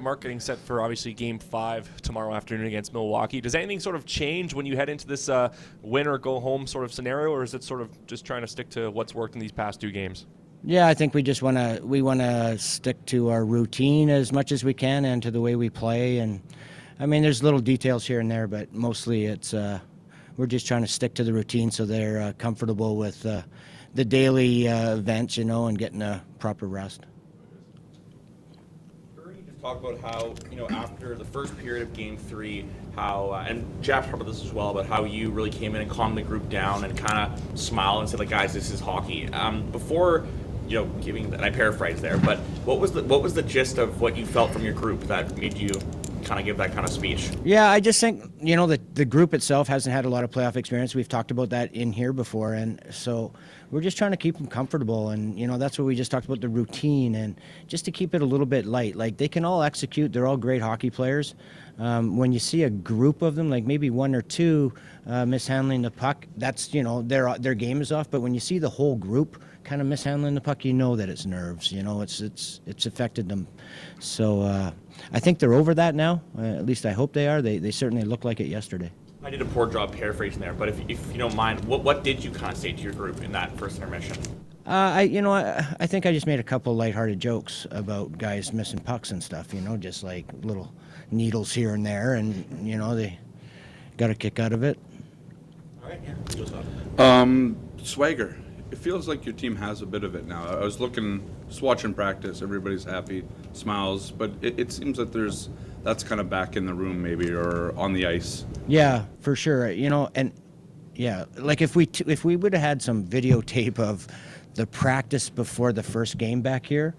Mark, getting set for obviously Game 5 tomorrow afternoon against Milwaukee. Does anything sort of change when you head into this win or go home sort of scenario, or is it sort of just trying to stick to what's worked in these past 2 games? Yeah, I think we just want to stick to our routine as much as we can and to the way we play. And I mean, there's little details here and there, but mostly it's we're just trying to stick to the routine so they're comfortable with the daily events, and getting a proper rest. Just talk about how, after the first period of Game 3, how, and Jeff talked about this as well, about how you really came in and calmed the group down and kind of smiled and said, like, guys, this is hockey. Before, giving, and I paraphrase there, but what was the gist of what you felt from your group that made you kind of give that kind of speech? Yeah, I just think, the group itself hasn't had a lot of playoff experience. We've talked about that in here before, and so we're just trying to keep them comfortable, and, that's what we just talked about, the routine, and just to keep it a little bit light. Like, they can all execute. They're all great hockey players. When you see a group of them, like maybe 1 or 2 mishandling the puck, that's, their game is off. But when you see the whole group kind of mishandling the puck, that it's nerves. It's affected them. So I think they're over that now. At least I hope they are. They certainly look like it yesterday. I did a poor job paraphrasing there, but if you don't mind, what did you kind of say to your group in that first intermission? I think I just made a couple lighthearted jokes about guys missing pucks and stuff. Just like little needles here and there, and they got a kick out of it. All right, yeah. Swagger. It feels like your team has a bit of it now. I was just watching practice. Everybody's happy, smiles, but it seems that that's kind of back in the room maybe, or on the ice. Yeah, for sure. And yeah, like if we would have had some videotape of the practice before the first game back here,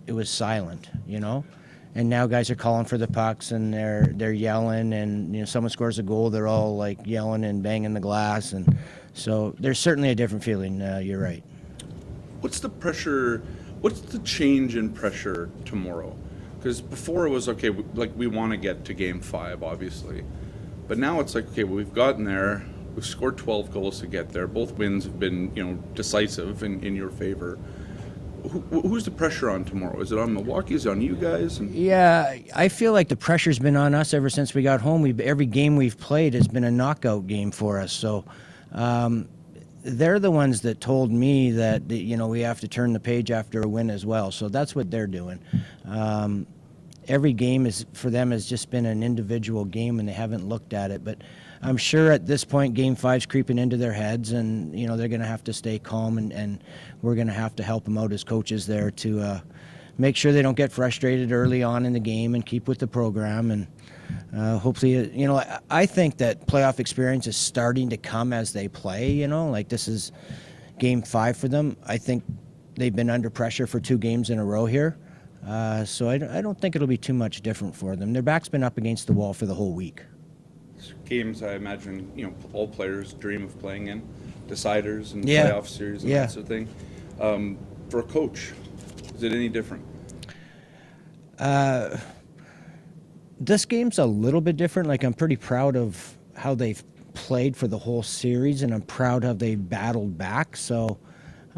it was silent, And now guys are calling for the pucks and they're yelling, and someone scores a goal, they're all like yelling and banging the glass, and so there's certainly a different feeling. You're right. What's the pressure? What's the change in pressure tomorrow? Because before it was okay, we want to get to Game 5, obviously, but now it's like, okay, we've gotten there. We've scored 12 goals to get there. Both wins have been, decisive in your favor. Who's the pressure on tomorrow? Is it on Milwaukee? Is it on you guys? Yeah, I feel like the pressure's been on us ever since we got home. Every game we've played has been a knockout game for us. So they're the ones that told me that we have to turn the page after a win as well. So that's what they're doing. Every game for them has just been an individual game, and they haven't looked at it. But I'm sure at this point, Game 5's creeping into their heads, and they're going to have to stay calm, and we're going to have to help them out as coaches there to make sure they don't get frustrated early on in the game and keep with the program. And hopefully, I think that playoff experience is starting to come as they play. Like this is Game 5 for them. I think they've been under pressure for 2 games in a row here. So I don't think it'll be too much different for them. Their back's been up against the wall for the whole week. Games, I imagine, all players dream of playing in, deciders and playoff series and that sort of thing. For a coach, is it any different? This game's a little bit different. Like, I'm pretty proud of how they've played for the whole series, and I'm proud how they battled back. So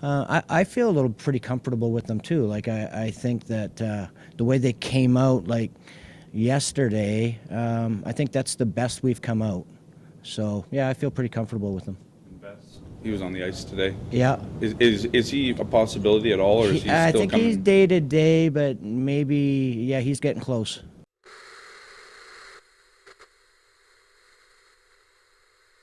I feel a little pretty comfortable with them too. Like I think that the way they came out, like yesterday, I think that's the best we've come out. So yeah, I feel pretty comfortable with them. He was on the ice today. Yeah. Is he a possibility at all, or is he still I think coming? he's day to day, but maybe he's getting close.